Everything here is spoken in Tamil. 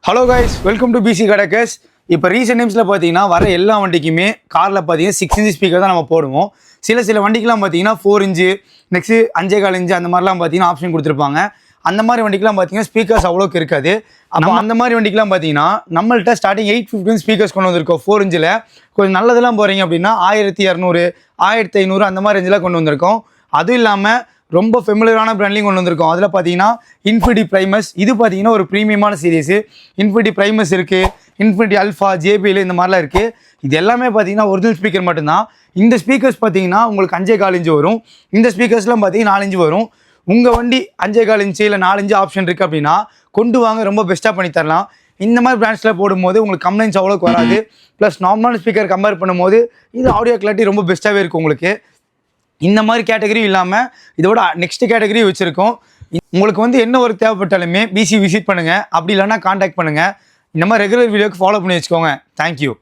Hello guys, welcome to PC கடக்கஸ். இப்போ ரீசெண்ட் டைம்ஸில் பார்த்தீங்கன்னா வர எல்லா வண்டிக்குமே காரில் பார்த்தீங்கன்னா 6 இன்ச் ஸ்பீக்கர் தான் நம்ம போடுவோம். சில வண்டிக்கெலாம் பார்த்தீங்கன்னா 4 இன்ச்சு, நெக்ஸ்ட்டு 5.25 இன்ச்சு அந்த மாதிரிலாம் பார்த்தீங்கன்னா ஆப்ஷன் கொடுத்துருப்பாங்க. அந்த மாதிரி வண்டிக்கெலாம் பார்த்தீங்கன்னா ஸ்பீக்கர்ஸ் அவ்வளோக்கு இருக்காது. அப்போ அந்த மாதிரி வண்டிக்கெலாம் பார்த்தீங்கன்னா நம்மள்ட்ட ஸ்டார்டிங் 815 ஸ்பீக்கர்ஸ் கொண்டு வந்திருக்கோம். 4 இன்ச்சில் கொஞ்சம் நல்லதெல்லாம் போகிறீங்க அப்படின்னா 1200, 1500 அந்த மாதிரி ரேஞ்சில் கொண்டு வந்திருக்கோம். அதுவும் இல்லாமல் ரொம்ப ஃபெமிலியரான பிராண்ட்லையும் கொண்டு வந்திருக்கோம். அதில் பார்த்தீங்கன்னா இன்ஃபினிட்டி பிரைமஸ், இது பார்த்தீங்கன்னா ஒரு ப்ரீமியமான சீரிஸு. இன்ஃபினிட்டி பிரைமஸ் இருக்குது, இன்ஃபினிட்டி அல்ஃபா, ஜேபிஎல் இந்த மாதிரிலாம் இருக்குது. இது எல்லாமே பார்த்தீங்கன்னா ஒரிஜினல் ஸ்பீக்கர் மட்டும்தான். இந்த ஸ்பீக்கர்ஸ் பார்த்தீங்கன்னா உங்களுக்கு 5.25 இன்ச்சு வரும். இந்த ஸ்பீக்கர்ஸ்லாம் பார்த்தீங்கன்னா 4 இன்ச்சு வரும். உங்கள் வண்டி 5.25 இன்ச்சு இல்லை 4 இன்ச்சு ஆப்ஷன் இருக்குது அப்படின்னா கொண்டு வாங்க, ரொம்ப பெஸ்ட்டாக பண்ணி தரலாம். இந்த மாதிரி பிராண்ட்ஸில் போடும்போது உங்களுக்கு கம்ப்ளைண்ட்ஸ் அவ்வளோக்கு வராது. ப்ளஸ் நார்மல் ஸ்பீக்கர் கம்பேர் பண்ணும்போது இது ஆடியோ கிளாரிட்டி ரொம்ப பெஸ்ட்டாகவே இருக்கும் உங்களுக்கு. இந்த மாதிரி கேட்டகரி இல்லாமல் இதோட நெக்ஸ்ட் கேட்டகரி வச்சுருக்கோம். உங்களுக்கு வந்து என்ன ஒரு தேவைப்பட்டாலுமே பிசி விசிட் பண்ணுங்கள், அப்படி இல்லைன்னா காண்டாக்ட் பண்ணுங்கள். இந்த மாதிரி ரெகுலர் வீடியோக்கு ஃபாலோ பண்ணி வச்சுக்கோங்க. தேங்க்யூ.